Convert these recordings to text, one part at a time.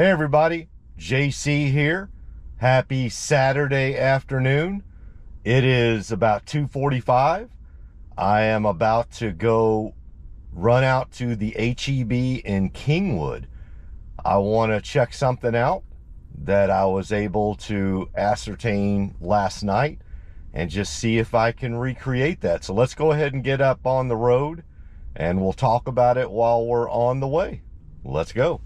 Hey everybody, JC here. Happy Saturday afternoon. It is about 2:45. I am about to go run out to the HEB in Kingwood. I want to check something out that I was able to ascertain last night and just see if I can recreate that. So let's go ahead and get up on the road and we'll talk about it while we're on the way. Let's go.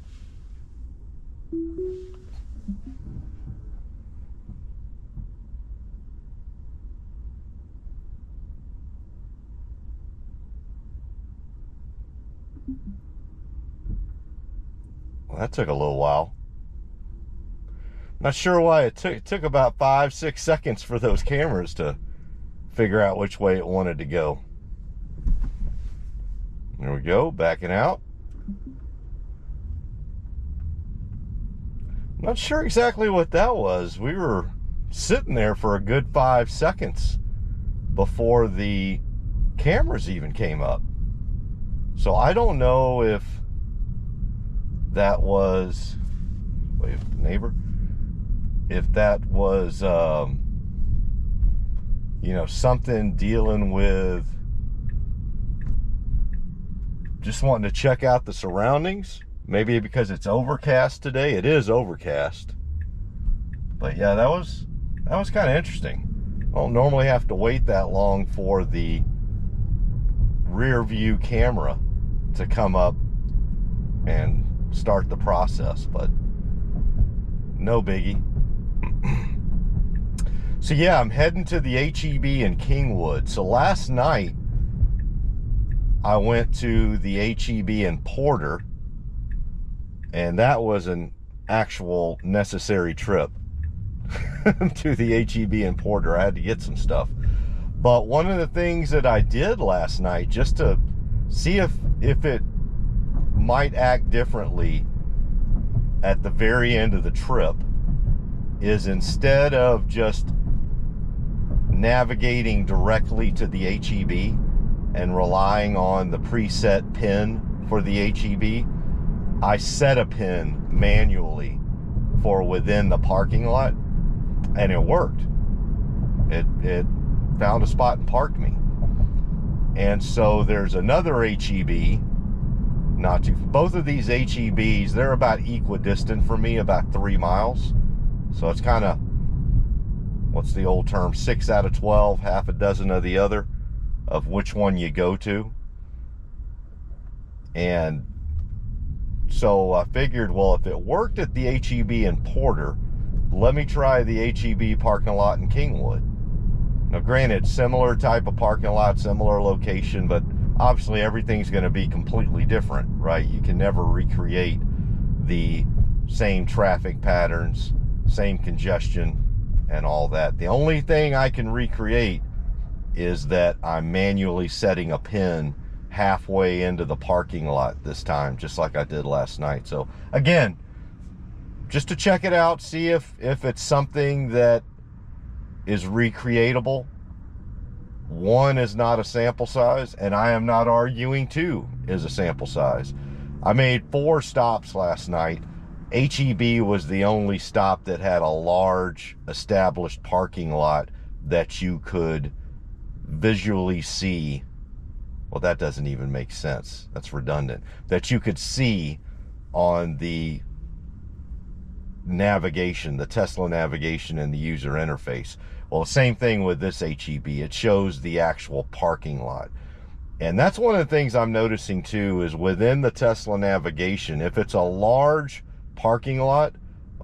Well, that took a little while. Not sure why it took about 5-6 seconds for those cameras to figure out which way it wanted to go. There we go, backing out. Not sure exactly what that was. We were sitting there for a good 5 seconds before the cameras even came up. So I don't know if that was, wait, neighbor, if that was, something dealing with just wanting to check out the surroundings. Maybe because it's overcast today. It is overcast. But yeah, that was kind of interesting. I don't normally have to wait that long for the rear view camera to come up and start the process, but no biggie. So yeah, I'm heading to the HEB in Kingwood. So last night I went to the HEB in Porter, and that was an actual necessary trip to the HEB in Porter. I had to get some stuff. But one of the things that I did last night, just to see if it might act differently at the very end of the trip, is instead of just navigating directly to the HEB and relying on the preset pin for the HEB, I set a pin manually for within the parking lot, and it worked. It found a spot and parked me. And so there's another HEB, both of these HEBs, they're about equidistant for me, about 3 miles. So it's kind of, what's the old term, 6 out of 12, half a dozen of the other, of which one you go to. And so I figured, well, if it worked at the HEB in Porter, let me try the HEB parking lot in Kingwood. Now, granted, similar type of parking lot, similar location, but obviously everything's going to be completely different, right? You can never recreate the same traffic patterns, same congestion, and all that. The only thing I can recreate is that I'm manually setting a pin halfway into the parking lot this time, just like I did last night. So again, just to check it out, see if it's something that is recreatable. 1 is not a sample size, and I am not arguing 2 is a sample size. I made 4 stops last night. HEB was the only stop that had a large established parking lot that you could visually see. Well, that doesn't even make sense. That's redundant. That you could see on the navigation, the Tesla navigation and the user interface. Well, the same thing with this HEB. It shows the actual parking lot. And that's one of the things I'm noticing too, is within the Tesla navigation, if it's a large parking lot,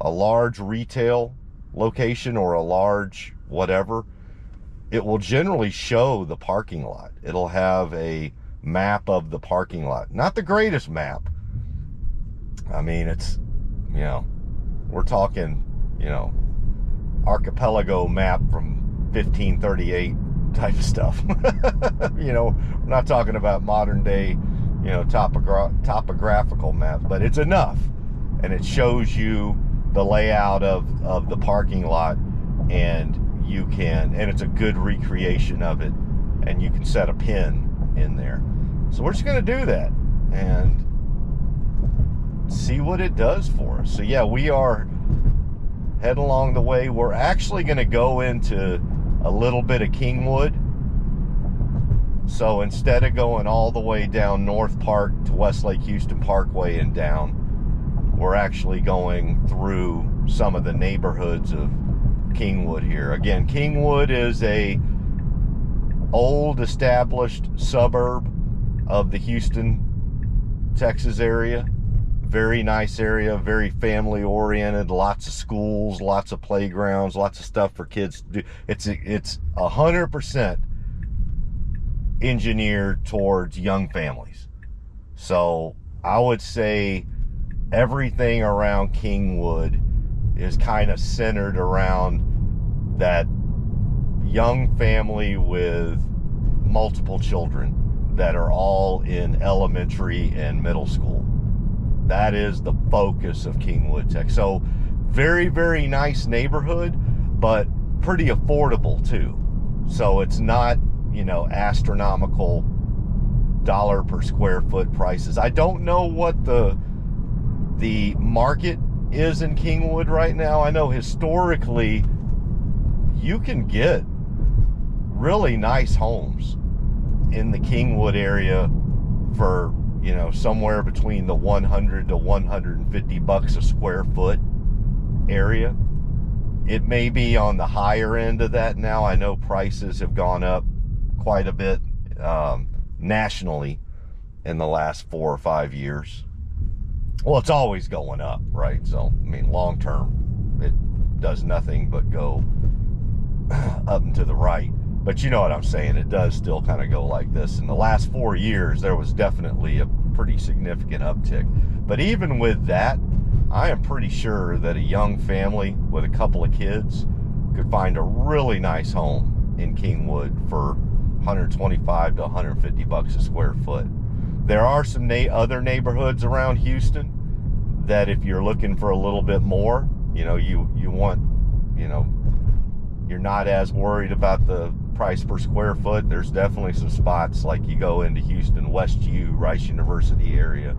a large retail location, or a large whatever, it will generally show the parking lot. It'll have a map of the parking lot. Not the greatest map. I mean, it's, we're talking, archipelago map from 1538 type of stuff. We're not talking about modern day, topographical maps, but it's enough. And it shows you the layout of the parking lot, and it's a good recreation of it, and you can set a pin in there. So we're just going to do that and see what it does for us. So yeah, we are heading along the way. We're actually going to go into a little bit of Kingwood. So instead of going all the way down North Park to West Lake Houston Parkway and down, we're actually going through some of the neighborhoods of Kingwood here. Again, Kingwood is a old established suburb of the Houston, Texas area. Very nice area, very family oriented, lots of schools, lots of playgrounds, lots of stuff for kids to do. It's 100% engineered towards young families. So I would say everything around Kingwood is kind of centered around that young family with multiple children that are all in elementary and middle school. That is the focus of Kingwood Tech. So very, very nice neighborhood, but pretty affordable too. So it's not, you know, astronomical dollar per square foot prices. I don't know what the market is in Kingwood right now. I know historically you can get really nice homes in the Kingwood area for, you know, somewhere between the 100 to 150 bucks a square foot area. It may be on the higher end of that now. I know prices have gone up quite a bit nationally in the last 4 or 5 years. Well, it's always going up, right? So, I mean, long term, it does nothing but go up and to the right. But you know what I'm saying, it does still kind of go like this. In the last 4 years, there was definitely a pretty significant uptick. But even with that, I am pretty sure that a young family with a couple of kids could find a really nice home in Kingwood for 125 to 150 bucks a square foot. There are some other neighborhoods around Houston that if you're looking for a little bit more, you know, you want, you know, you're not as worried about the price per square foot. There's definitely some spots like you go into Houston, West U, Rice University area,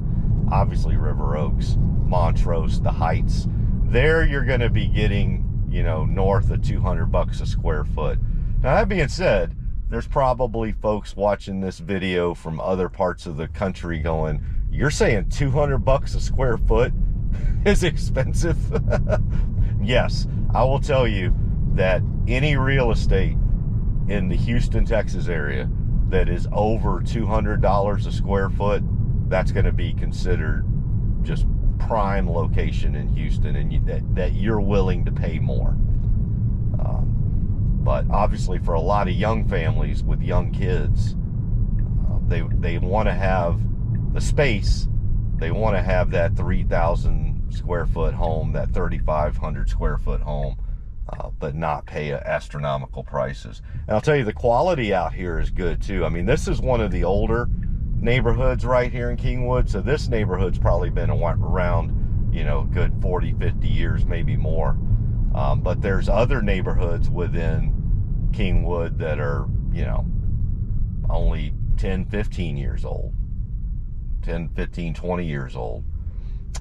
obviously River Oaks, Montrose, the Heights. There you're going to be getting, you know, north of 200 bucks a square foot. Now that being said, there's probably folks watching this video from other parts of the country going, you're saying 200 bucks a square foot is expensive? Yes, I will tell you that any real estate in the Houston, Texas area that is over $200 a square foot, that's going to be considered just prime location in Houston, and that you're willing to pay more. But obviously for a lot of young families with young kids, they want to have the space. They want to have that 3,000 square foot home, that 3,500 square foot home, but not pay astronomical prices. And I'll tell you, the quality out here is good too. I mean, this is one of the older neighborhoods right here in Kingwood. So this neighborhood's probably been around, you know, good 40, 50 years, maybe more. But there's other neighborhoods within Kingwood that are, you know, only 10, 15 years old. 10, 15, 20 years old.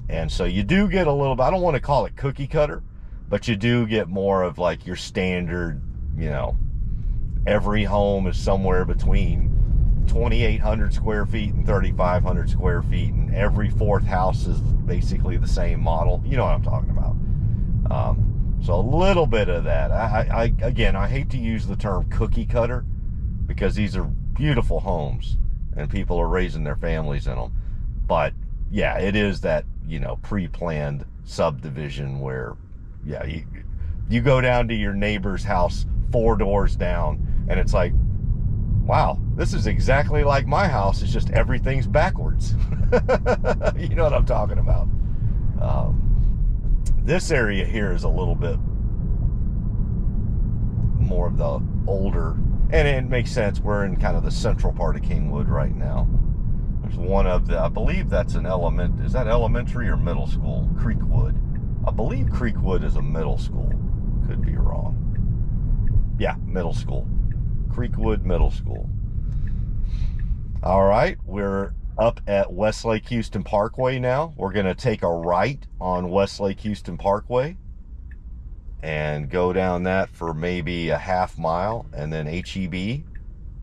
And so you do get a little bit, I don't want to call it cookie cutter, but you do get more of like your standard, you know, every home is somewhere between 2,800 square feet and 3,500 square feet, and every fourth house is basically the same model. You know what I'm talking about. So a little bit of that. Again, I hate to use the term cookie cutter because these are beautiful homes and people are raising their families in them. But yeah, it is that, you know, pre-planned subdivision where, yeah, you go down to your neighbor's house 4 doors down and it's like, wow, this is exactly like my house. It's just everything's backwards. You know what I'm talking about. This area here is a little bit more of the older, and it makes sense. We're in kind of the central part of Kingwood right now. There's one of the, I believe that's an is that elementary or middle school? Creekwood. I believe Creekwood is a middle school. Could be wrong. Yeah, middle school. Creekwood Middle School. All right, we're up at West Lake Houston Parkway now. We're going to take a right on West Lake Houston Parkway and go down that for maybe a half mile, and then HEB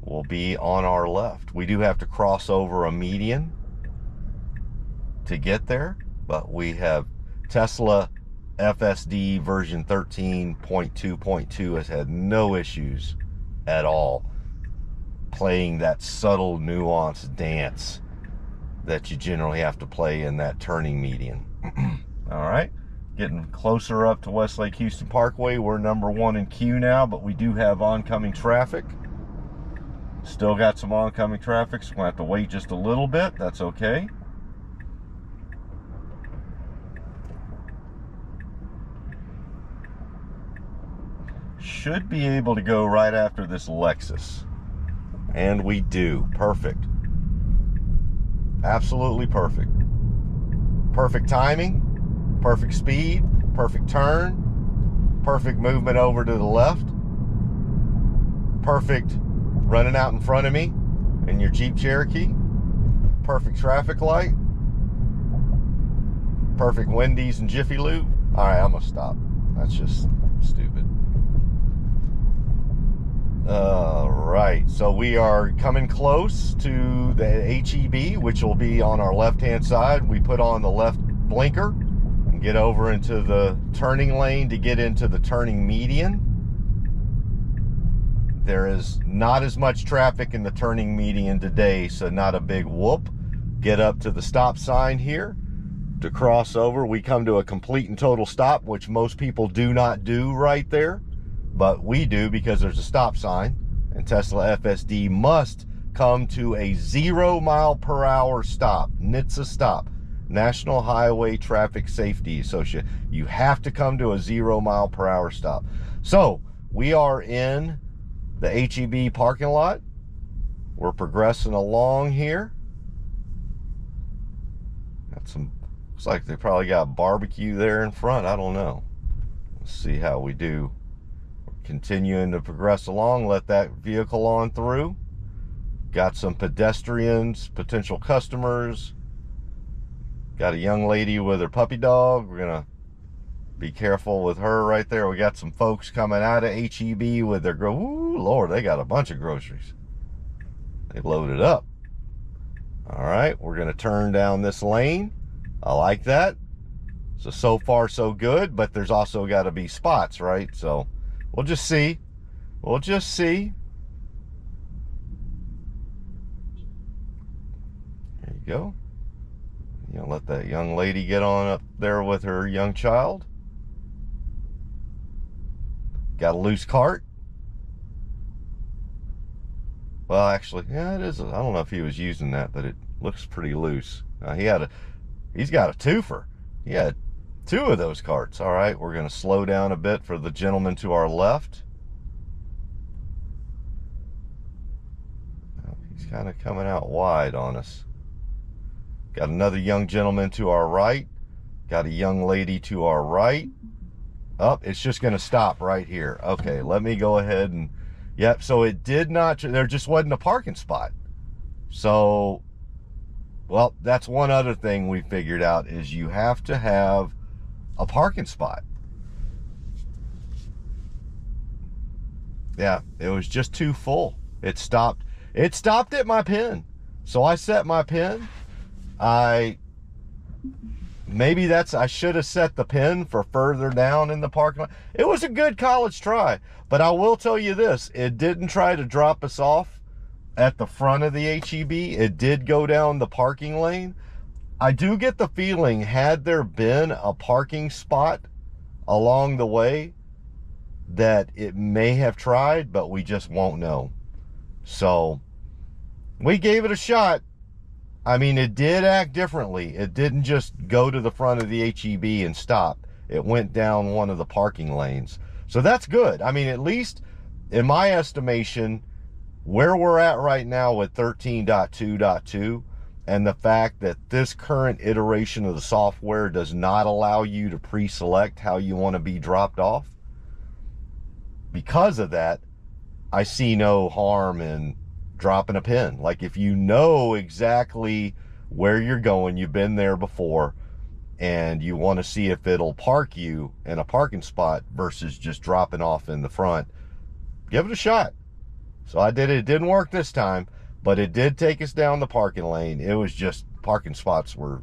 will be on our left. We do have to cross over a median to get there, but we have Tesla FSD version 13.2.2 has had no issues at all playing that subtle nuanced dance that you generally have to play in that turning median. All right, getting closer up to West Lake Houston Parkway. We're number 1 in queue now, but we do have oncoming traffic. Still got some oncoming traffic, so we're gonna have to wait just a little bit. That's okay. Should be able to go right after this Lexus. And we do. Perfect. Absolutely perfect. Perfect timing, perfect speed, perfect turn, perfect movement over to the left, perfect running out in front of me in your Jeep Cherokee, perfect traffic light, perfect Wendy's and Jiffy Lube. All right, I'm gonna stop. That's just stupid. All right, so we are coming close to the HEB, which will be on our left-hand side. We put on the left blinker and get over into the turning lane to get into the turning median. There is not as much traffic in the turning median today, so not a big whoop. Get up to the stop sign here. To cross over, we come to a complete and total stop, which most people do not do right there. But we do because there's a stop sign, and Tesla FSD must come to a 0 mph stop. NHTSA stop, National Highway Traffic Safety Association. You have to come to a 0 mph stop. So we are in the HEB parking lot. We're progressing along here. Got some, looks like they probably got barbecue there in front. I don't know. Let's see how we do. Continuing to progress along, let that vehicle on through. Got some pedestrians, potential customers. Got a young lady with her puppy dog. We're gonna be careful with her right there. We got some folks coming out of HEB with their ooh, Lord, they got a bunch of groceries. They loaded up. All right, we're gonna turn down this lane. I like that. So far so good, but there's also got to be spots, right? So we'll just see. We'll just see. There you go. You know, let that young lady get on up there with her young child. Got a loose cart. Well, actually, yeah, it is. I don't know if he was using that, but it looks pretty loose. He's got a twofer. He had 2 of those carts. All right, we're going to slow down a bit for the gentleman to our left. He's kind of coming out wide on us. Got another young gentleman to our right. Got a young lady to our right. Oh, it's just going to stop right here. Okay, let me go ahead and, yep, so it did not, there just wasn't a parking spot. So, well, that's one other thing we figured out is you have to have a parking spot. Yeah, it was just too full. It stopped at my pin. So I set my pin. Maybe I should have set the pin for further down in the parking lot. It was a good college try, but I will tell you this, it didn't try to drop us off at the front of the HEB. It did go down the parking lane. I do get the feeling, had there been a parking spot along the way, that it may have tried, but we just won't know. So we gave it a shot. I mean, it did act differently. It didn't just go to the front of the HEB and stop. It went down one of the parking lanes. So that's good. I mean, at least in my estimation, where we're at right now with 13.2.2 and the fact that this current iteration of the software does not allow you to pre-select how you want to be dropped off. Because of that, I see no harm in dropping a pin. Like if you know exactly where you're going, you've been there before, and you want to see if it'll park you in a parking spot versus just dropping off in the front, give it a shot. So I did it. It didn't work this time, but it did take us down the parking lane. It was just, parking spots were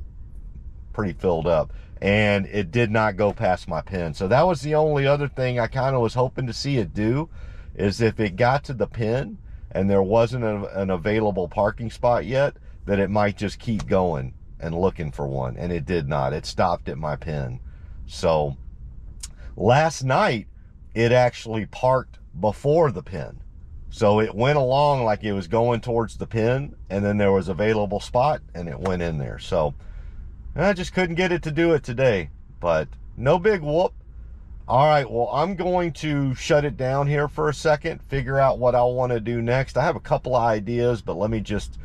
pretty filled up, and it did not go past my pin. So that was the only other thing I kind of was hoping to see it do, is if it got to the pin and there wasn't an available parking spot yet, that it might just keep going and looking for one. And it did not. It stopped at my pin. So last night, it actually parked before the pin. So it went along like it was going towards the pin, and then there was available spot, and it went in there. So I just couldn't get it to do it today, but no big whoop. All right, well, I'm going to shut it down here for a second, figure out what I want to do next. I have a couple of ideas, but let me just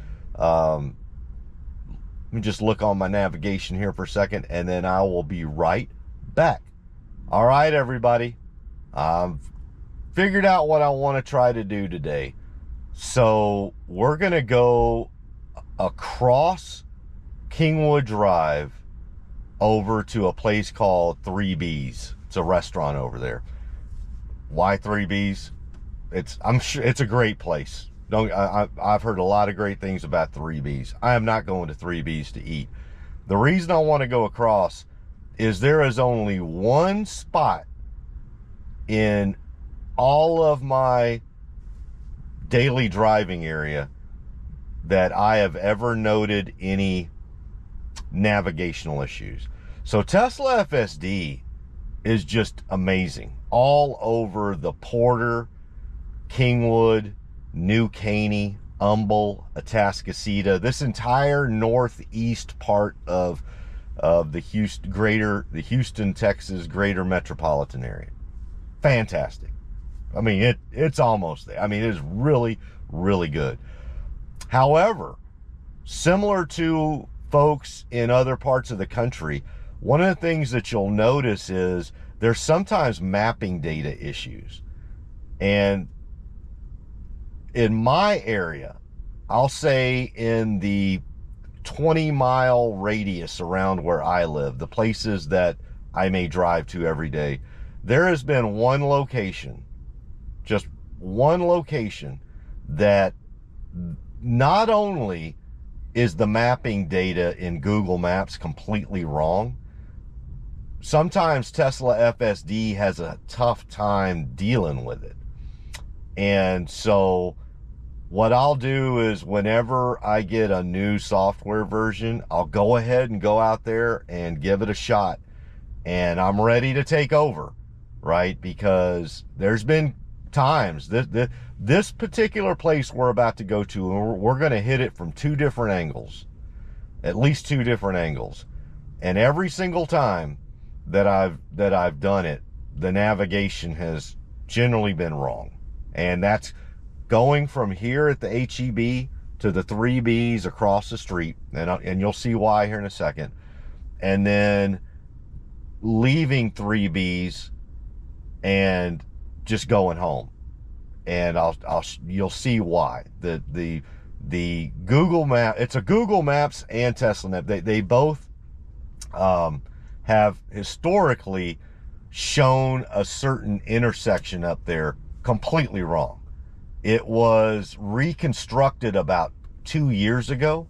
look on my navigation here for a second, and then I will be right back. All right, everybody. I've figured out what I want to try to do today. So we're going to go across Kingwood Drive over to a place called 3B's. It's a restaurant over there. Why 3B's? I'm sure it's a great place. I've heard a lot of great things about 3B's. I am not going to 3B's to eat. The reason I want to go across is there is only one spot in all of my daily driving area that I have ever noted any navigational issues. So Tesla FSD is just amazing. All over the Porter, Kingwood, New Caney, Humble, Atascocita, this entire northeast part of the Houston, Texas greater metropolitan area. Fantastic. I mean, it's almost there. I mean, it is really, really good. However, similar to folks in other parts of the country, one of the things that you'll notice is there's sometimes mapping data issues. And in my area, I'll say in the 20-mile radius around where I live, the places that I may drive to every day, there has been one location, just one location, that not only is the mapping data in Google Maps completely wrong, sometimes Tesla FSD has a tough time dealing with it. And so what I'll do is whenever I get a new software version, I'll go ahead and go out there and give it a shot. And I'm ready to take over, right? Because there's been times, this particular place we're about to go to, we're going to hit it from two different angles, at least two different angles. And every single time that I've done it, the navigation has generally been wrong. And that's going from here at the HEB to the 3B's across the street, and you'll see why here in a second, and then leaving 3B's and just going home. And you'll see why. The Google Map, it's a Google Maps and Tesla Map. They both have historically shown a certain intersection up there completely wrong. It was reconstructed about 2 years ago,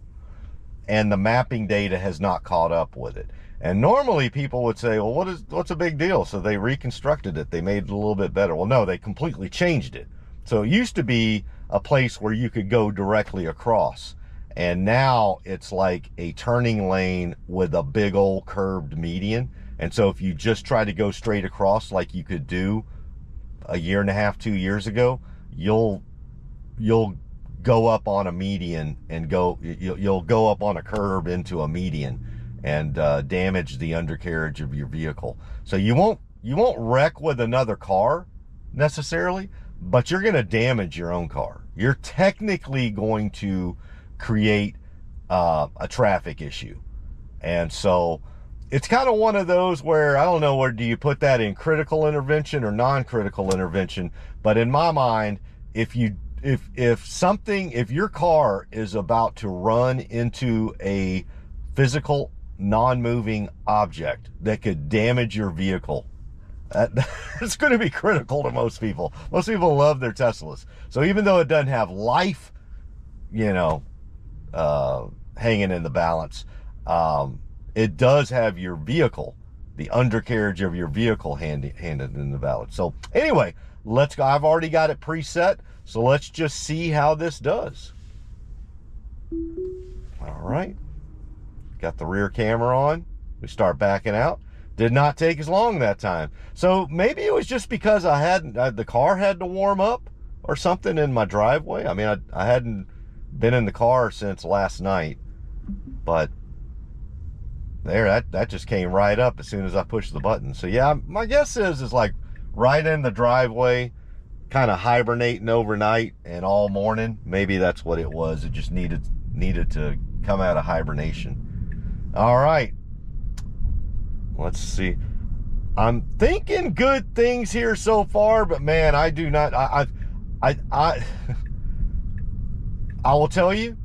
and the mapping data has not caught up with it. And normally people would say, well, what's a big deal? So they reconstructed it. They made it a little bit better. Well, no, they completely changed it. So it used to be a place where you could go directly across. And now it's like a turning lane with a big old curved median. And so if you just try to go straight across like you could do a year and a half, 2 years ago, you'll go up on a median and you'll go up on a curb into a median and damage the undercarriage of your vehicle. So you won't wreck with another car necessarily, but you're going to damage your own car. You're technically going to create a traffic issue. And so it's kind of one of those where, I don't know, where do you put that in critical intervention or non-critical intervention? But in my mind, if you if your car is about to run into a physical non-moving object that could damage your vehicle, it's going to be critical to most people. Most people love their Teslas. So even though it doesn't have life, you know, hanging in the balance, it does have your vehicle, the undercarriage of your vehicle handed in the balance. So anyway, let's go. I've already got it preset, so let's just see how this does. All right, got the rear camera on. We start backing out. Did not take as long that time. So maybe it was just because the car had to warm up or something in my driveway. I mean, I hadn't been in the car since last night, but there, that just came right up as soon as I pushed the button. So yeah, my guess is like right in the driveway, kind of hibernating overnight and all morning. Maybe that's what it was. It just needed to come out of hibernation. All right. Let's see. I'm thinking good things here so far, but man, I do not. I will tell you,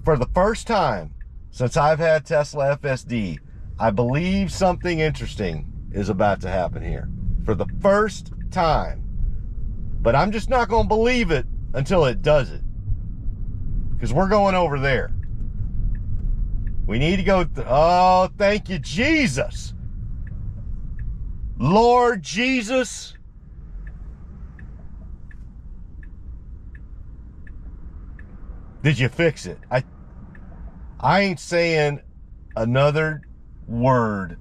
for the first time since I've had Tesla FSD, I believe something interesting is about to happen here. For the first time. But I'm just not going to believe it until it does it. Because we're going over there. We need to go. Oh, thank you, Jesus. Lord Jesus. Did you fix it? I ain't saying another word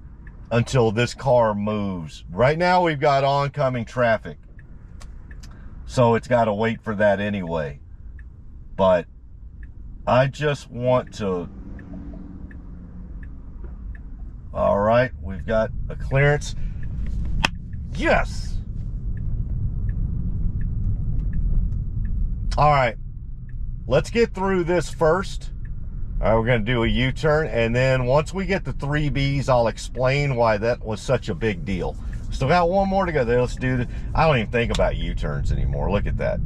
until this car moves. Right now we've got oncoming traffic, so it's got to wait for that anyway. But I just want to. All right, we've got a clearance. Yes. All right, let's get through this first. All right, we're going to do a U-turn, and then once we get the 3Bs, I'll explain why that was such a big deal. Still got one more to go there. Let's do it. I don't even think about U-turns anymore. Look at that.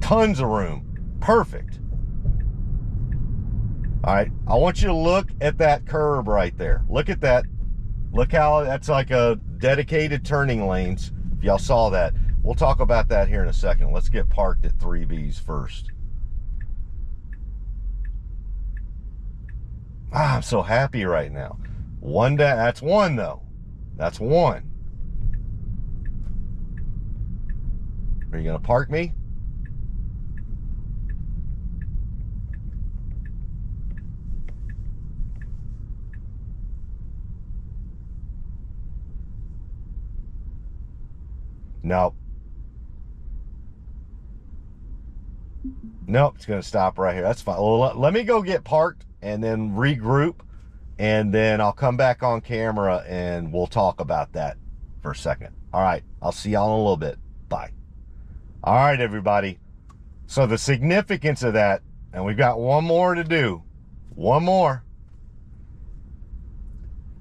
Tons of room. Perfect. All right, I want you to look at that curb right there. Look at that. Look how that's like a dedicated turning lanes. If y'all saw that. We'll talk about that here in a second. Let's get parked at 3Bs first. I'm so happy right now. One day, that's one though. That's one. Are you gonna park me? Nope. Nope, it's gonna stop right here. That's fine. Well, let me go get parked and then regroup, and then I'll come back on camera and we'll talk about that for a second. All right, I'll see y'all in a little bit. Bye. All right, everybody. So the significance of that, and we've got one more to do, one more,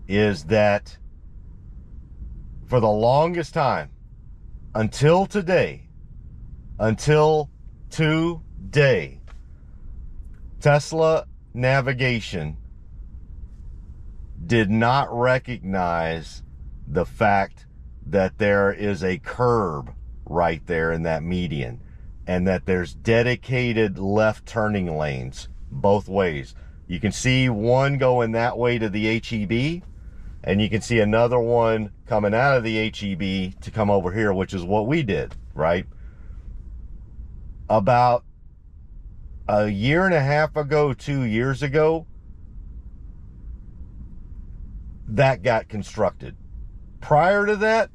is that for the longest time, until today, Tesla navigation did not recognize the fact that there is a curb right there in that median, and that there's dedicated left turning lanes both ways. You can see one going that way to the HEB, and you can see another one coming out of the HEB to come over here, which is what we did, right? About a year and a half ago, 2 years ago, that got constructed. Prior to that,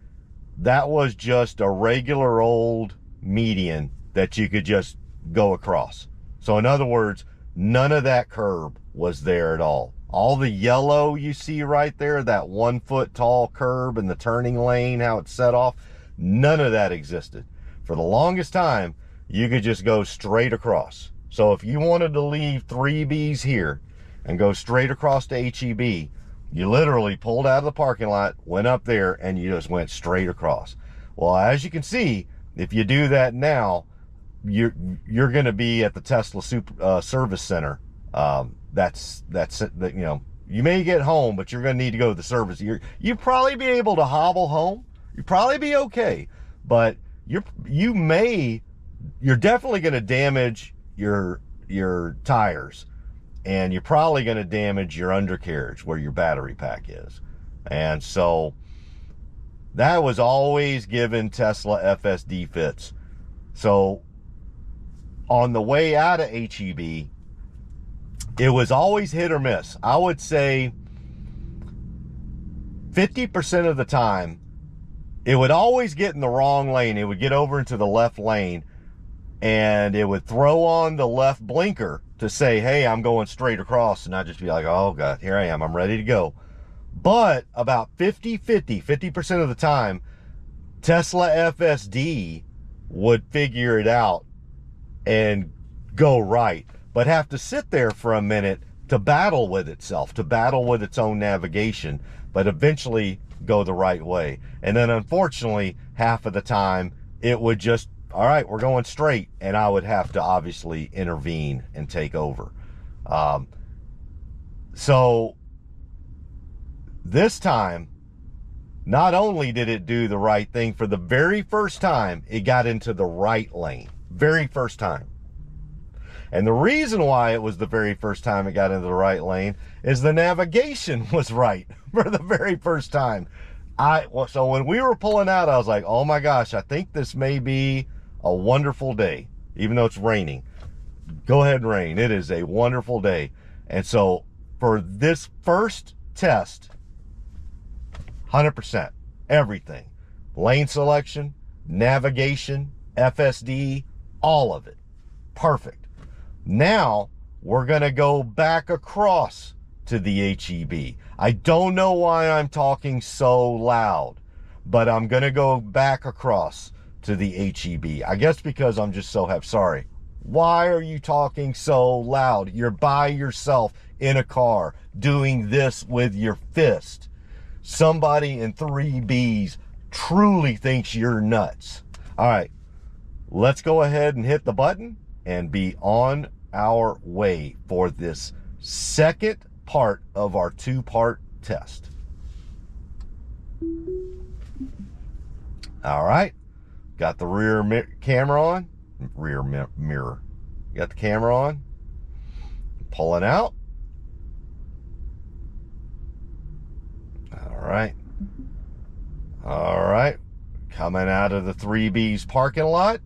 that was just a regular old median that you could just go across. So in other words, none of that curb was there at all. All the yellow you see right there, that 1 foot tall curb and the turning lane, how it's set off, none of that existed. For the longest time, you could just go straight across. So if you wanted to leave 3Bs here and go straight across to HEB, you literally pulled out of the parking lot, went up there, and you just went straight across. Well, as you can see, if you do that now, you're going to be at the Tesla service center. That's you know, you may get home, but you're going to need to go to the service. You probably be able to hobble home. You probably be okay, but you're definitely going to damage your tires, and you're probably going to damage your undercarriage where your battery pack is. And so that was always given Tesla FSD fits. So on the way out of HEB, it was always hit or miss. I would say 50% of the time, it would always get in the wrong lane. It would get over into the left lane, and it would throw on the left blinker to say, hey, I'm going straight across, and I'd just be like, oh God, here I am, I'm ready to go. But about 50% of the time, Tesla FSD would figure it out and go right, but have to sit there for a minute to battle with itself, to battle with its own navigation, but eventually go the right way. And then unfortunately, half of the time, it would just, all right, we're going straight, and I would have to obviously intervene and take over. So this time, not only did it do the right thing, for the very first time, it got into the right lane. Very first time. And the reason why it was the very first time it got into the right lane is the navigation was right for the very first time. So when we were pulling out, I was like, oh my gosh, I think this may be a wonderful day, even though it's raining. Go ahead and rain. It is a wonderful day. And so for this first test, 100%, everything, lane selection, navigation, FSD, all of it, perfect. Now we're going to go back across to the HEB. I don't know why I'm talking so loud, but I'm going to go back across to the HEB. I guess because I'm just so sorry. Why are you talking so loud? You're by yourself in a car doing this with your fist. Somebody in 3Bs truly thinks you're nuts. All right, let's go ahead and hit the button and be on our way for this second part of our two-part test. All right, got the rear camera on, mirror. Got the camera on, pulling out. All right, coming out of the 3B's parking lot.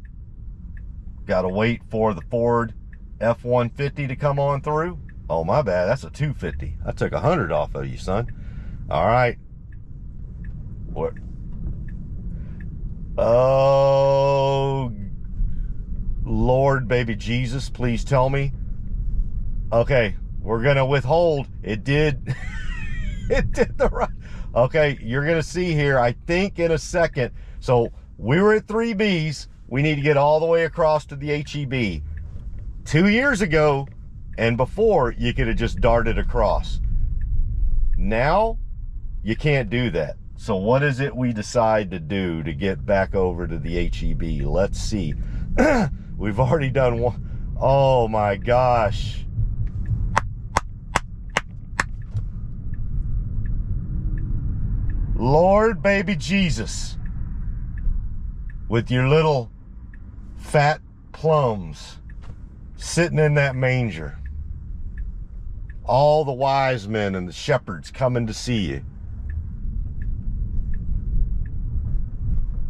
Got to wait for the Ford F-150 to come on through. Oh, my bad, that's a 250. I took 100 off of you, son. All right. What? Oh, Lord, baby Jesus, please tell me. Okay, we're going to withhold. It did. It did the right. Okay, you're going to see here, I think in a second. So we were at 3B's. We need to get all the way across to the HEB. 2 years ago and before, you could have just darted across. Now, you can't do that. So what is it we decide to do to get back over to the HEB? Let's see. We've already done one. Oh my gosh. Lord baby Jesus, with your little fat plums sitting in that manger, all the wise men and the shepherds coming to see you.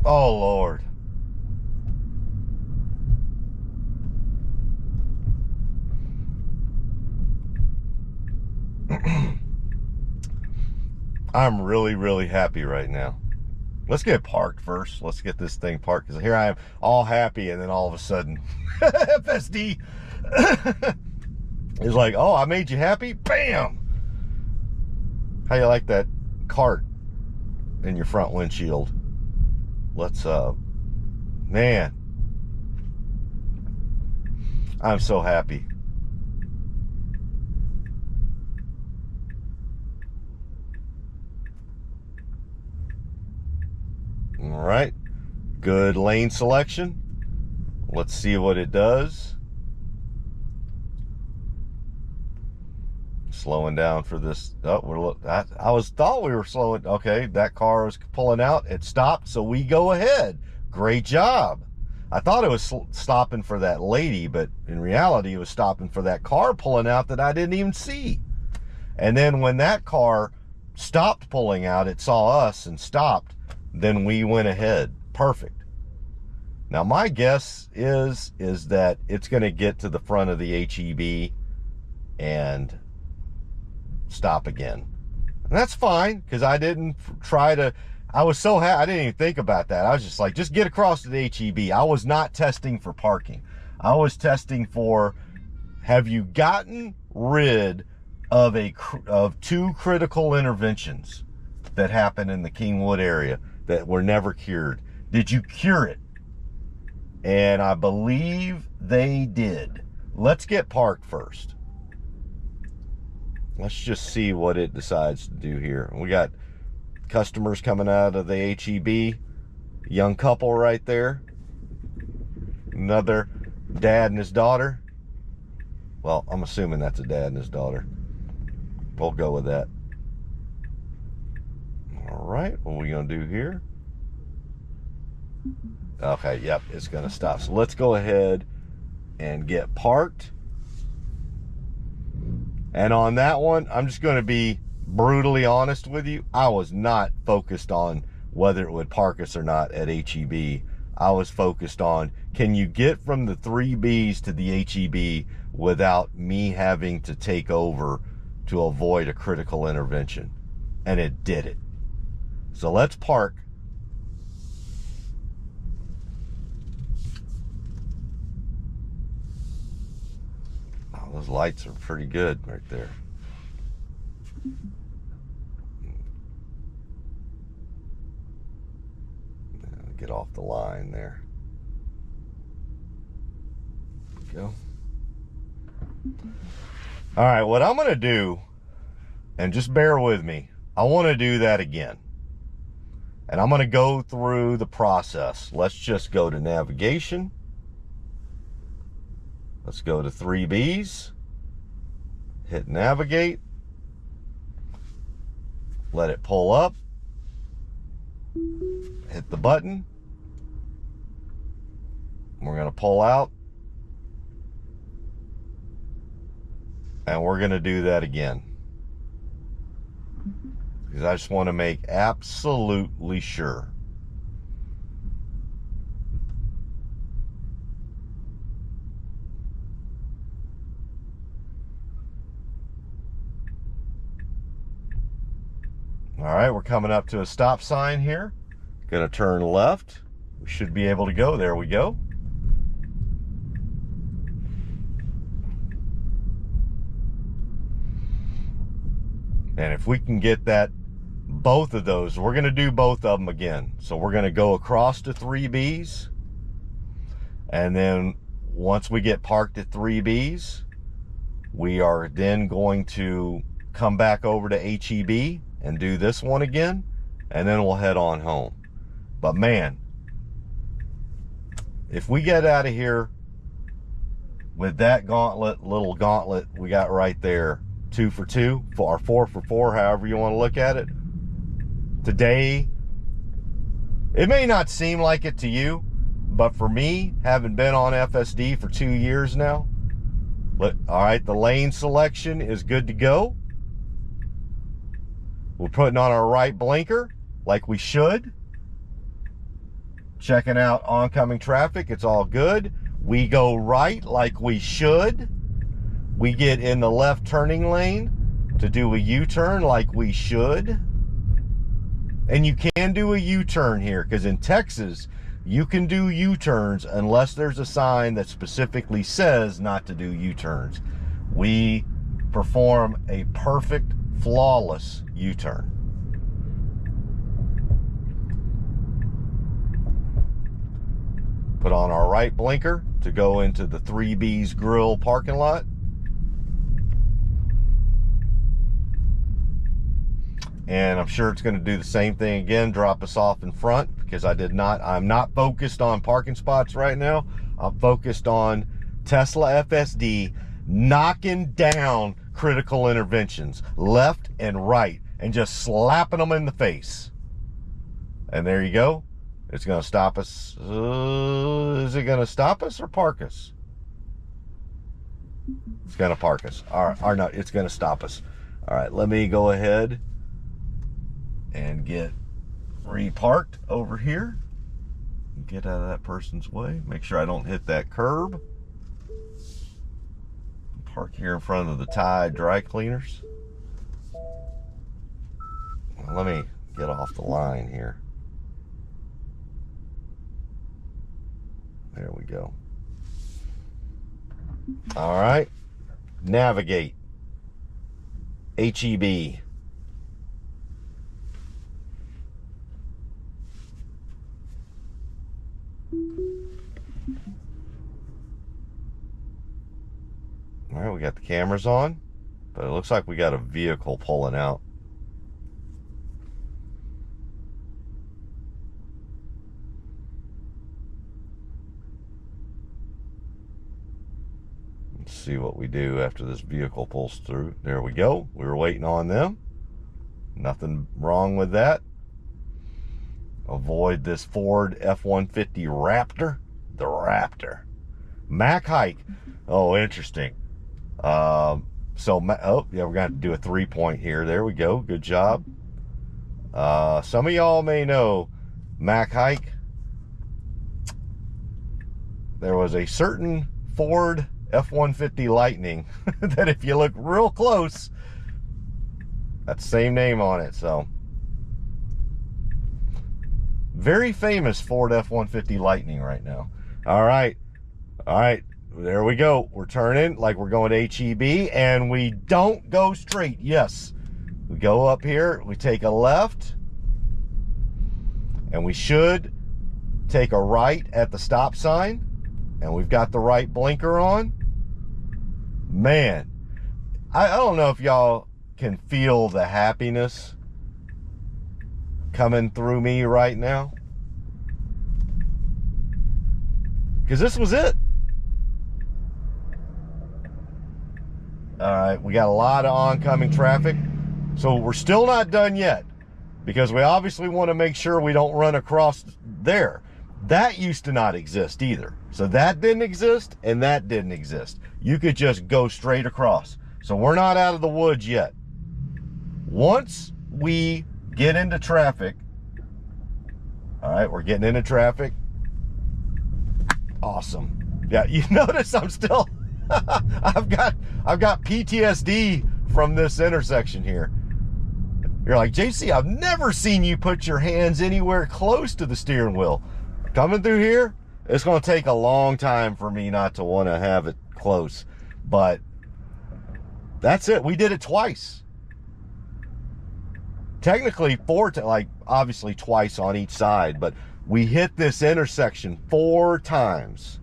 Oh Lord. I'm really, really happy right now. Let's get parked first. Let's get this thing parked, because here I am all happy, and then all of a sudden FSD is like, oh, I made you happy? Bam! How you like that cart in your front windshield? Let's man, I'm so happy. All right, good lane selection, Let's see what it does. Slowing down for this. Oh, thought we were slowing. Okay, that car was pulling out. It stopped, so we go ahead. Great job. I thought it was stopping for that lady, but in reality, it was stopping for that car pulling out that I didn't even see. And then when that car stopped pulling out, it saw us and stopped. Then we went ahead. Perfect. Now, my guess is that it's going to get to the front of the HEB and stop again. And that's fine, because I didn't try to. I was so happy. I didn't even think about that. I was just like, just get across to the HEB. I was not testing for parking. I was testing for, have you gotten rid of two critical interventions that happened in the Kingwood area that were never cured? Did you cure it? And I believe they did. Let's get parked first. Let's just see what it decides to do here. We got customers coming out of the HEB. Young couple right there. Another dad and his daughter. Well, I'm assuming that's a dad and his daughter. We'll go with that. All right, what are we going to do here? Okay, yep, it's going to stop. So let's go ahead and get parked. And on that one, I'm just going to be brutally honest with you. I was not focused on whether it would park us or not at HEB. I was focused on, can you get from the 3Bs to the HEB without me having to take over to avoid a critical intervention? And it did it. So let's park. Oh, those lights are pretty good right there. Get off the line there. Go. All right, what I'm going to do, and just bear with me, I want to do that again. And I'm going to go through the process. Let's just go to navigation. Let's go to 3Bs. Hit navigate. Let it pull up. Hit the button. We're going to pull out. And we're going to do that again. Because I just want to make absolutely sure. All right, we're coming up to a stop sign here. Going to turn left. We should be able to go. There we go. And if we can get that, both of those, we're going to do both of them again. So we're going to go across to 3Bs. And then once we get parked at 3Bs, we are then going to come back over to HEB and do this one again. And then we'll head on home. But man, if we get out of here with that little gauntlet we got right there, 2 for 2, or 4 for 4, however you want to look at it. Today, it may not seem like it to you, but for me, having been on FSD for 2 years now, all right, the lane selection is good to go. We're putting on our right blinker like we should. Checking out oncoming traffic, it's all good. We go right like we should. We get in the left turning lane to do a U-turn like we should. And you can do a U-turn here, because in Texas, you can do U-turns unless there's a sign that specifically says not to do U-turns. We perform a perfect, flawless U-turn. Put on our right blinker to go into the 3Bs Grill parking lot. and I'm sure it's going to do the same thing again, drop us off in front, because I'm not focused on parking spots right now. I'm focused on Tesla FSD knocking down critical interventions left and right and just slapping them in the face. And there you go. It's going to stop us. Is it going to stop us or park us? It's going to park us. Or no, it's going to stop us. All right, let me go ahead and get reparked over here. Get out of that person's way. Make sure I don't hit that curb. Park here in front of the Tide dry cleaners. Let me get off the line here. There we go. All right. Navigate. HEB. All right, we got the cameras on, but it looks like we got a vehicle pulling out. Let's see what we do after this vehicle pulls through. There we go. We were waiting on them. Nothing wrong with that. Avoid this Ford F-150 Raptor. The Raptor. Mac hike. Oh, interesting. Oh, yeah, we're going to have to do a 3-point here. There we go. Good job. Some of y'all may know Mac hike. There was a certain Ford F-150 Lightning that if you look real close, that's the same name on it. So, very famous Ford F-150 Lightning right now. All right. All right. There we go. We're turning like we're going to HEB, and we don't go straight. Yes. We go up here. We take a left, and we should take a right at the stop sign, and we've got the right blinker on. Man, I don't know if y'all can feel the happiness coming through me right now, because this was it. All right, we got a lot of oncoming traffic, so we're still not done yet, because we obviously want to make sure we don't run across there. That used to not exist either. So that didn't exist, and that didn't exist. You could just go straight across. So we're not out of the woods yet. Once we get into traffic, all right, we're getting into traffic. Awesome. Yeah, you notice I'm still, I've got PTSD from this intersection here. You're like, JC, I've never seen you put your hands anywhere close to the steering wheel. Coming through here, it's going to take a long time for me not to want to have it close. But that's it. We did it twice. Technically, obviously twice on each side, but we hit this intersection 4 times.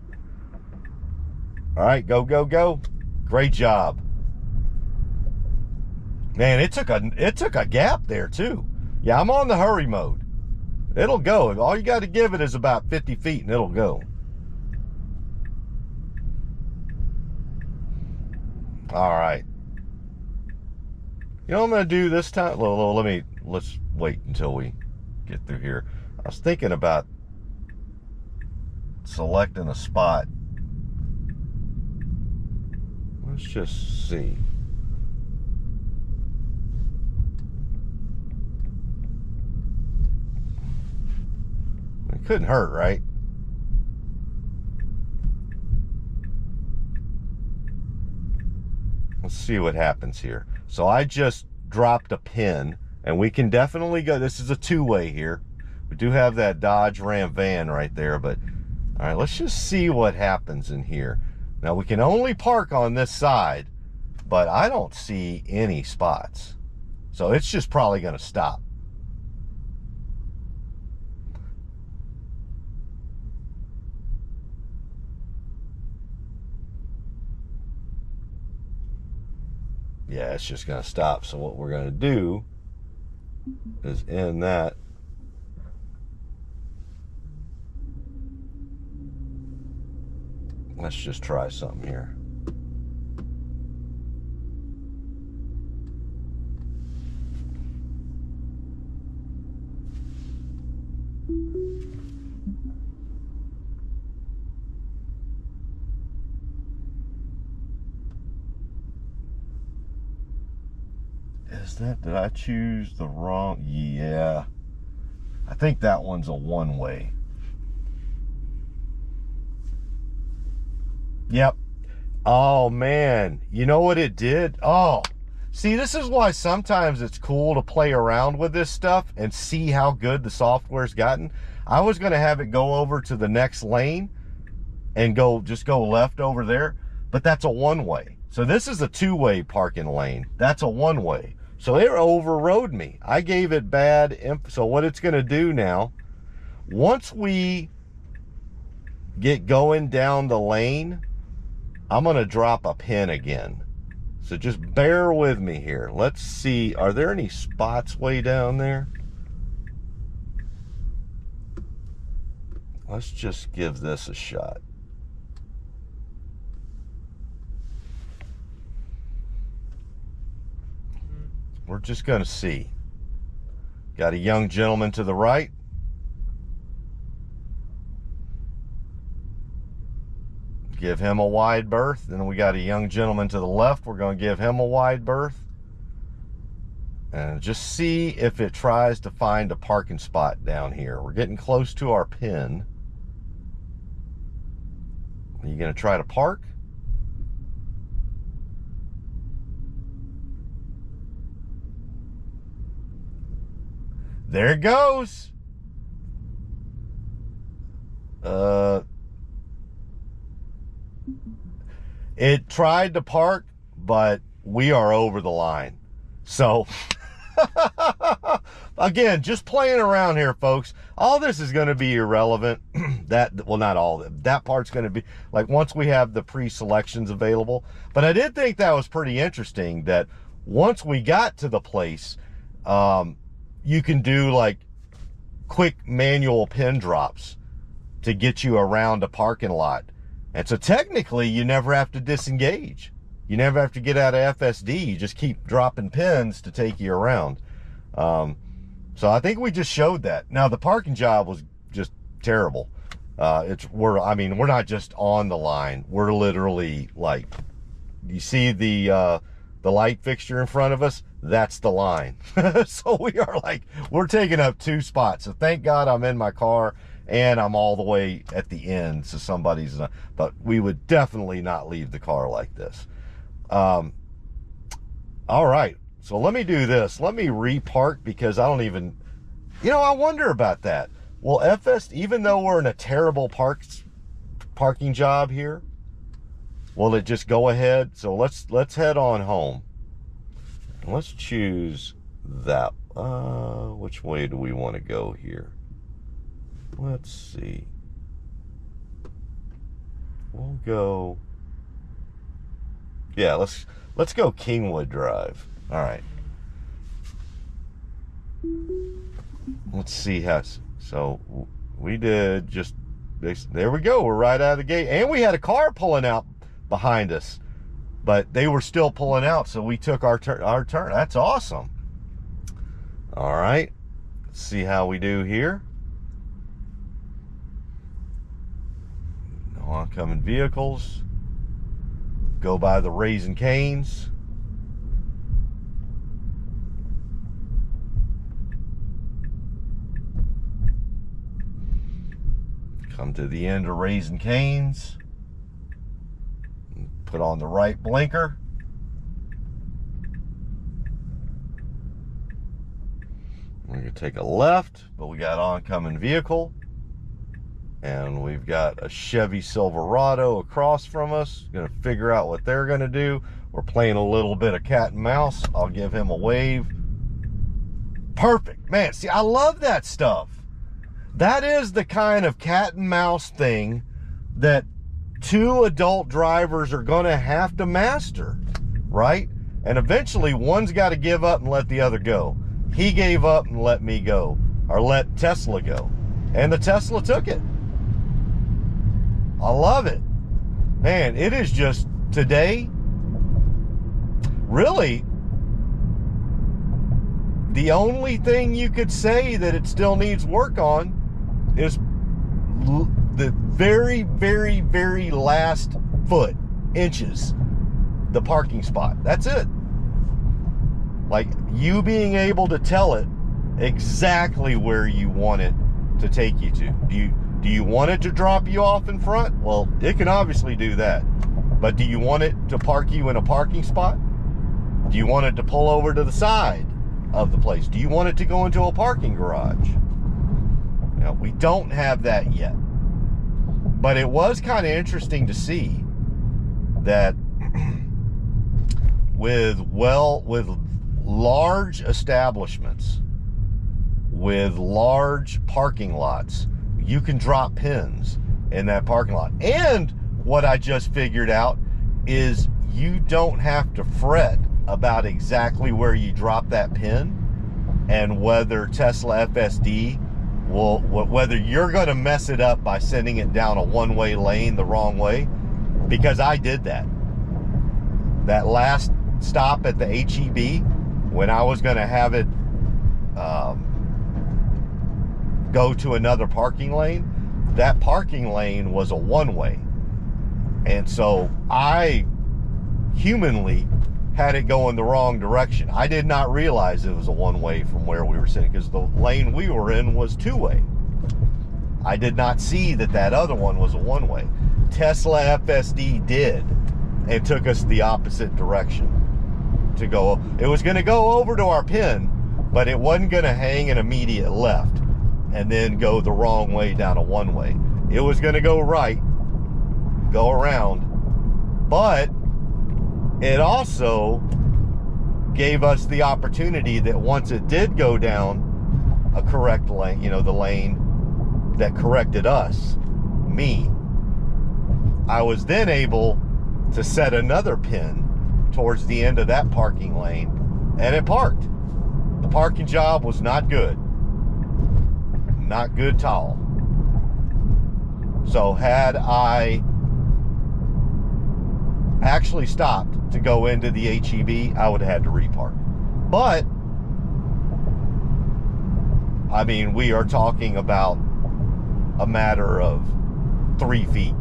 All right, go, go, go. Great job. Man, it took a gap there too. Yeah, I'm on the hurry mode. It'll go. All you got to give it is about 50 feet and it'll go. All right. You know what I'm going to do this time? Well, let's wait until we get through here. I was thinking about selecting a spot. Let's just see. It couldn't hurt, right? Let's see what happens here. So I just dropped a pin, and we can definitely go. This is a 2-way here. We do have that Dodge Ram van right there, but all right, let's just see what happens in here. Now we can only park on this side, but I don't see any spots. So it's just probably going to stop. Yeah, it's just going to stop. So what we're going to do is in that. Let's just try something here. Did I choose the wrong? Yeah. I think that one's a one-way. Yep. Oh, man. You know what it did? Oh, see, this is why sometimes it's cool to play around with this stuff and see how good the software's gotten. I was going to have it go over to the next lane and just go left over there, but that's a one-way. So this is a two-way parking lane. That's a one-way. So it overrode me. I gave it bad so what it's going to do now, once we get going down the lane, I'm going to drop a pin again. So just bear with me here. Let's see, are there any spots way down there? Let's just give this a shot. We're just going to see. Got a young gentleman to the right. Give him a wide berth. Then we got a young gentleman to the left. We're going to give him a wide berth. And just see if it tries to find a parking spot down here. We're getting close to our pin. Are you going to try to park? There it goes. It tried to park, but we are over the line. So, again, just playing around here, folks. All this is going to be irrelevant. Well, not all of it. That part's going to be, like, once we have the pre-selections available. But I did think that was pretty interesting that once we got to the place, you can do like quick manual pin drops to get you around a parking lot. And so technically you never have to disengage. You never have to get out of FSD. You just keep dropping pins to take you around. So I think we just showed that. Now the parking job was just terrible. We're not just on the line. We're literally like, you see the light fixture in front of us? That's the line. So we're taking up two spots. So thank God I'm in my car and I'm all the way at the end. So but we would definitely not leave the car like this. All right. So let me do this. Let me repark because I don't even, I wonder about that. Well, even though we're in a terrible parking job here, will it just go ahead? So let's head on home. Let's choose that. Which way do we want to go here? Let's see. We'll go. Yeah, let's go Kingwood Drive. All right. Let's see how. So we did just. There we go. We're right out of the gate, and we had a car pulling out behind us. But they were still pulling out, so we took our turn. That's awesome. All right. Let's see how we do here. No oncoming vehicles. Go by the Raising Cane's. Come to the end of Raising Cane's. Put on the right blinker. We're going to take a left, but we got oncoming vehicle. And we've got a Chevy Silverado across from us. Going to figure out what they're going to do. We're playing a little bit of cat and mouse. I'll give him a wave. Perfect. Man, see, I love that stuff. That is the kind of cat and mouse thing that two adult drivers are going to have to master, right? And eventually one's got to give up and let the other go. he gave up and let me go, or let Tesla go. And the Tesla took it. I love it. Man, it is just today, really, the only thing you could say that it still needs work on is the very, very, very last foot, inches, the parking spot. That's it. Like, you being able to tell it exactly where you want it to take you to. Do you want it to drop you off in front? Well, it can obviously do that. But do you want it to park you in a parking spot? Do you want it to pull over to the side of the place? Do you want it to go into a parking garage? Now, we don't have that yet. But it was kind of interesting to see that with large establishments, with large parking lots, you can drop pins in that parking lot. And what I just figured out is you don't have to fret about exactly where you drop that pin and whether Tesla FSD whether you're going to mess it up by sending it down a one-way lane the wrong way, because I did that. That last stop at the HEB, when I was going to have it go to another parking lane, that parking lane was a one-way. And so I humanly had it going the wrong direction. I did not realize it was a one-way from where we were sitting, because the lane we were in was two-way. I did not see that that other one was a one-way. Tesla FSD did, and took us the opposite direction to go. It was going to go over to our pin, but it wasn't going to hang an immediate left and then go the wrong way down a one-way. It was going to go right, go around, but it also gave us the opportunity that once it did go down a correct lane, the lane that corrected us, me, I was then able to set another pin towards the end of that parking lane, and it parked. The parking job was not good. Not good at all. So had I actually stopped to go into the HEB, I would have had to repark. But, I mean, we are talking about a matter of 3 feet.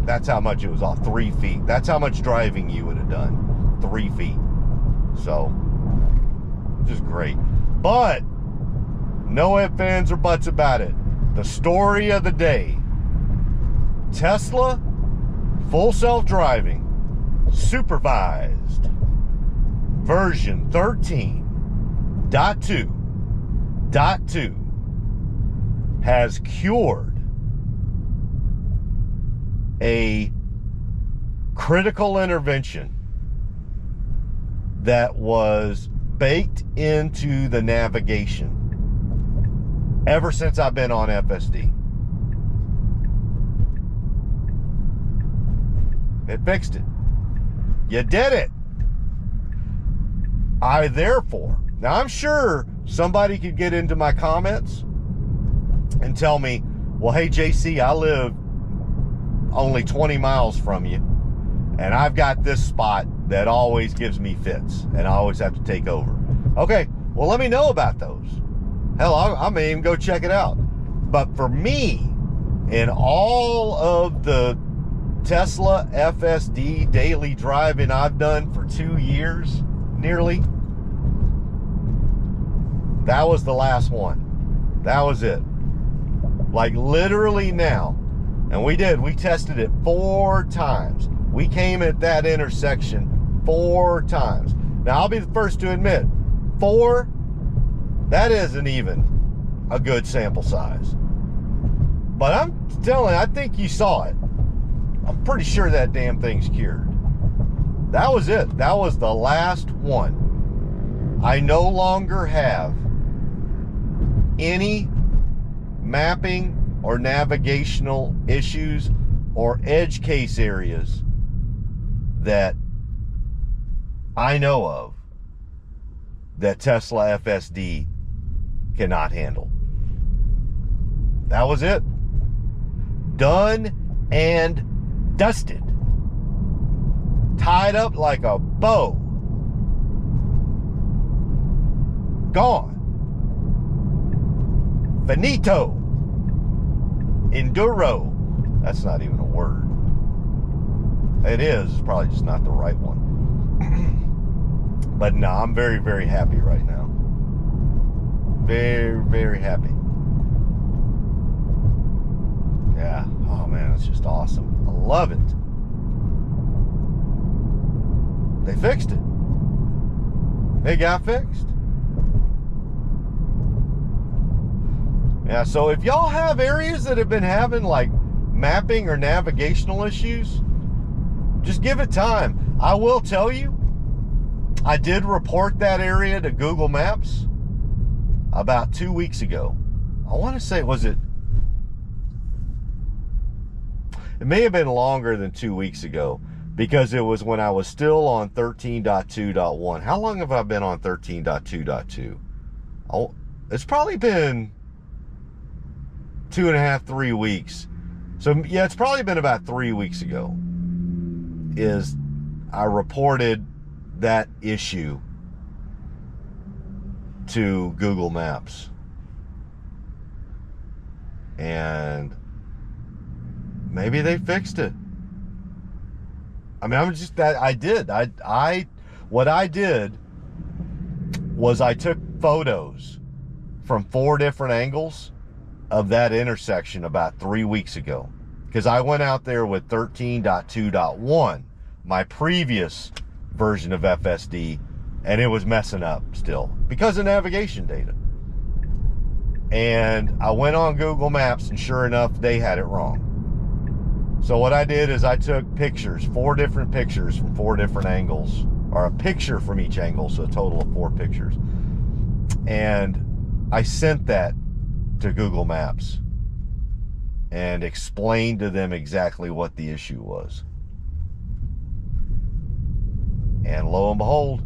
That's how much it was off, 3 feet. That's how much driving you would have done, 3 feet. So, just great. But, no ifs, ands, or buts about it. The story of the day. Tesla, full self-driving, supervised, version 13.2.2 has cured a critical intervention that was baked into the navigation ever since I've been on FSD. It fixed it. You did it. Now I'm sure somebody could get into my comments and tell me, well, hey, JC, I live only 20 miles from you, and I've got this spot that always gives me fits, and I always have to take over. Okay, well, let me know about those. Hell, I may even go check it out. But for me, in all of the Tesla FSD daily driving I've done for 2 years, nearly, that was the last one. That was it. Like, literally now. And we tested it 4 times. We came at that intersection 4 times. Now, I'll be the first to admit, 4, that isn't even a good sample size. But I'm telling you, I think you saw it. I'm pretty sure that damn thing's cured. That was it. That was the last one. I no longer have any mapping or navigational issues or edge case areas that I know of that Tesla FSD cannot handle. That was it. Done and dusted. Tied up like a bow. Gone. Finito. Enduro. That's not even a word. It is. It's probably just not the right one. But no, I'm very, very happy right now. Very, very happy. Yeah. Oh, man, it's just awesome. I love it. They fixed it. It got fixed. Yeah, so if y'all have areas that have been having like mapping or navigational issues, just give it time. I will tell you, I did report that area to Google Maps about 2 weeks ago. I want to say, it may have been longer than 2 weeks ago, because it was when I was still on 13.2.1. How long have I been on 13.2.2? Oh, it's probably been 2.5, 3 weeks. So yeah, it's probably been about 3 weeks ago is I reported that issue to Google Maps. And maybe they fixed it. I mean, what I did was I took photos from 4 different angles of that intersection about 3 weeks ago, because I went out there with 13.2.1, my previous version of FSD, and it was messing up still because of navigation data. And I went on Google Maps, and sure enough, they had it wrong. So what I did is I took pictures, 4 different pictures from 4 different angles, or a picture from each angle, so a total of 4 pictures. And I sent that to Google Maps and explained to them exactly what the issue was. And lo and behold,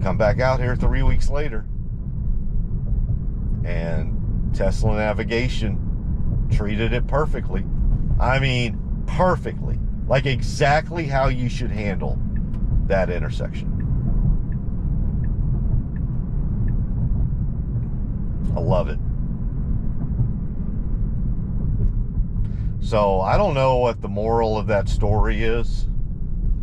come back out here 3 weeks later, and Tesla Navigation treated it perfectly. I mean, perfectly. Like exactly how you should handle that intersection. I love it. So I don't know what the moral of that story is.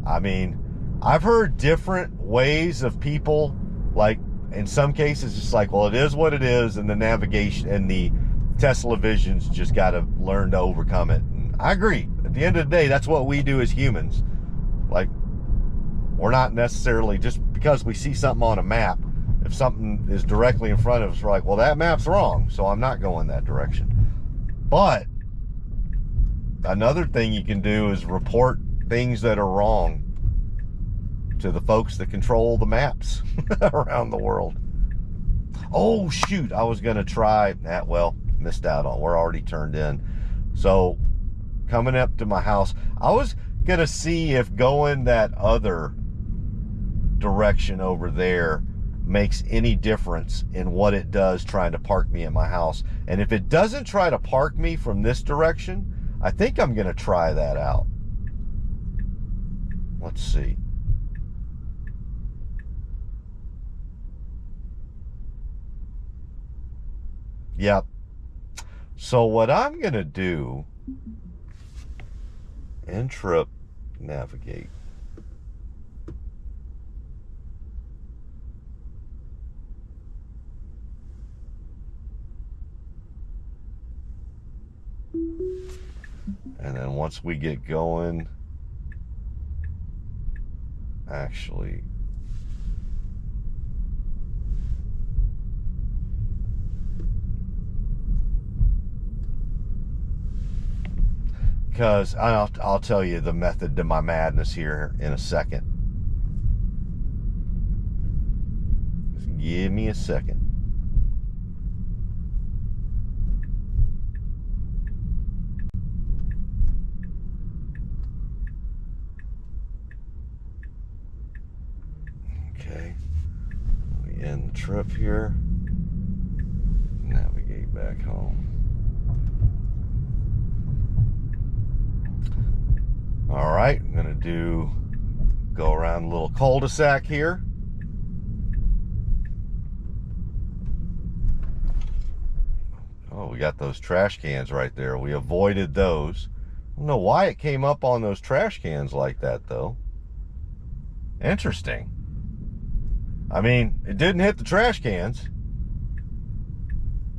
I mean, I've heard different ways of people, like in some cases it's like, well, it is what it is, and the navigation and the Tesla visions just got to learn to overcome it. And I agree. At the end of the day, that's what we do as humans. Like, we're not necessarily, just because we see something on a map, if something is directly in front of us, we're like, well, that map's wrong, so I'm not going that direction. But another thing you can do is report things that are wrong to the folks that control the maps around the world. Oh, shoot. I was going to try that. Well, missed out on. We're already turned in. So coming up to my house, I was going to see if going that other direction over there makes any difference in what it does trying to park me at my house. And if it doesn't try to park me from this direction, I think I'm going to try that out. Let's see. Yep. So what I'm going to do, intrip navigate. And then once we get going, actually, because I'll tell you the method to my madness here in a second. Just give me a second. Okay, let me end trip here. Navigate back home. All right, I'm gonna go around a little cul-de-sac here. Oh, we got those trash cans right there. We avoided those. I don't know why it came up on those trash cans like that, though. Interesting. I mean, it didn't hit the trash cans,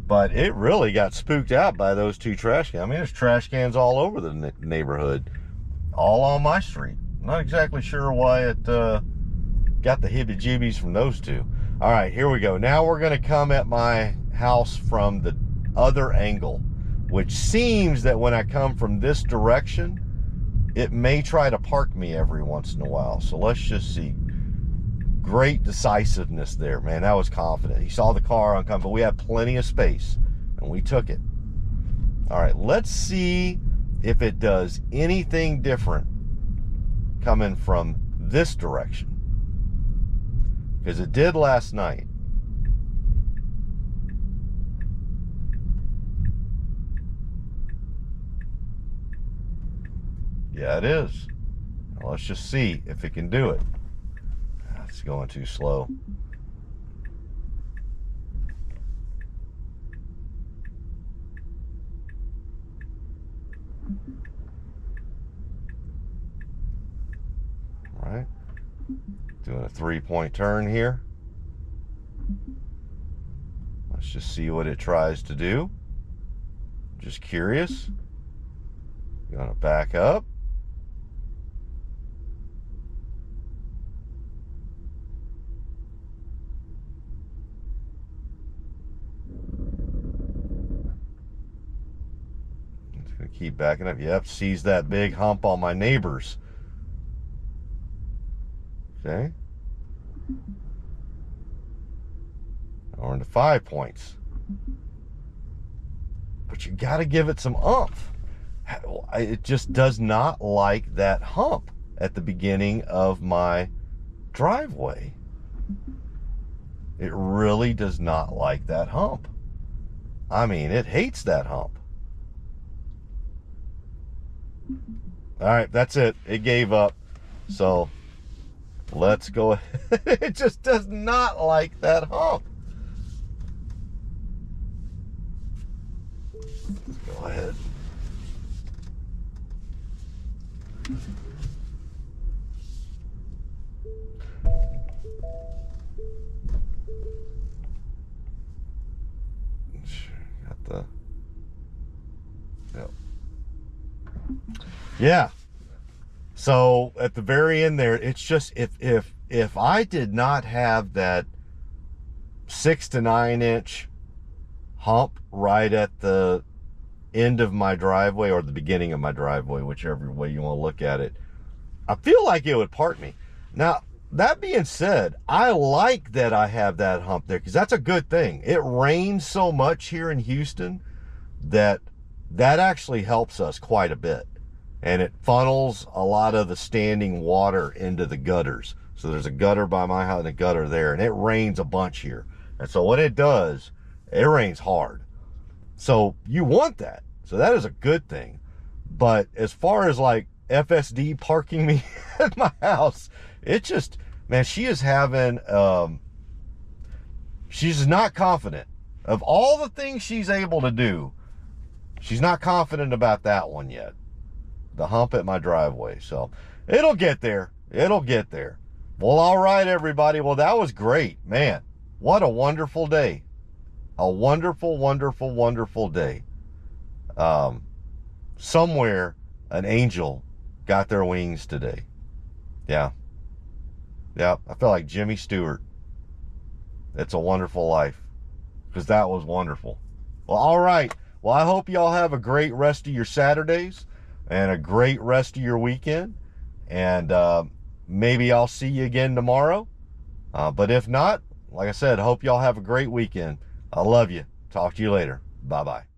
but it really got spooked out by those two trash cans. I mean, there's trash cans all over the neighborhood, all on my street. Not exactly sure why it got the heebie-jeebies from those two. All right, here we go. Now we're going to come at my house from the other angle, which seems that when I come from this direction, it may try to park me every once in a while. So let's just see. Great decisiveness there, man. That was confident. He saw the car on coming, but we had plenty of space and we took it. All right, let's see if it does anything different coming from this direction, because it did last night. Yeah, it is. Now let's just see if it can do it. It's going too slow. All right. Doing a 3-point turn here. Let's just see what it tries to do. Just curious. Gonna back up. Keep backing up. Yep, sees that big hump on my neighbors. Okay. Now we're into 5 points. But you got to give it some oomph. It just does not like that hump at the beginning of my driveway. It really does not like that hump. I mean, it hates that hump. All right, that's it. It gave up. So let's go ahead. It just does not like that hump. Let's go ahead. Got the... Yep. Yeah. So at the very end there, it's just if I did not have that 6 to 9 inch hump right at the end of my driveway or the beginning of my driveway, whichever way you want to look at it, I feel like it would park me. Now, that being said, I like that I have that hump there because that's a good thing. It rains so much here in Houston that actually helps us quite a bit. And it funnels a lot of the standing water into the gutters. So there's a gutter by my house and a gutter there, and it rains a bunch here. And so when it does, it rains hard. So you want that. So that is a good thing. But as far as like FSD parking me at my house, it just, man, she is having, she's not confident. Of all the things she's able to do, she's not confident about that one yet. The hump at my driveway. So it'll get there. It'll get there. Well, all right, everybody. Well, that was great, man. What a wonderful day. A wonderful, wonderful, wonderful day. Somewhere an angel got their wings today. Yeah. Yeah. I feel like Jimmy Stewart. It's a Wonderful Life. Because that was wonderful. Well, all right. Well, I hope y'all have a great rest of your Saturdays and a great rest of your weekend. And maybe I'll see you again tomorrow. But if not, like I said, hope y'all have a great weekend. I love you. Talk to you later. Bye-bye.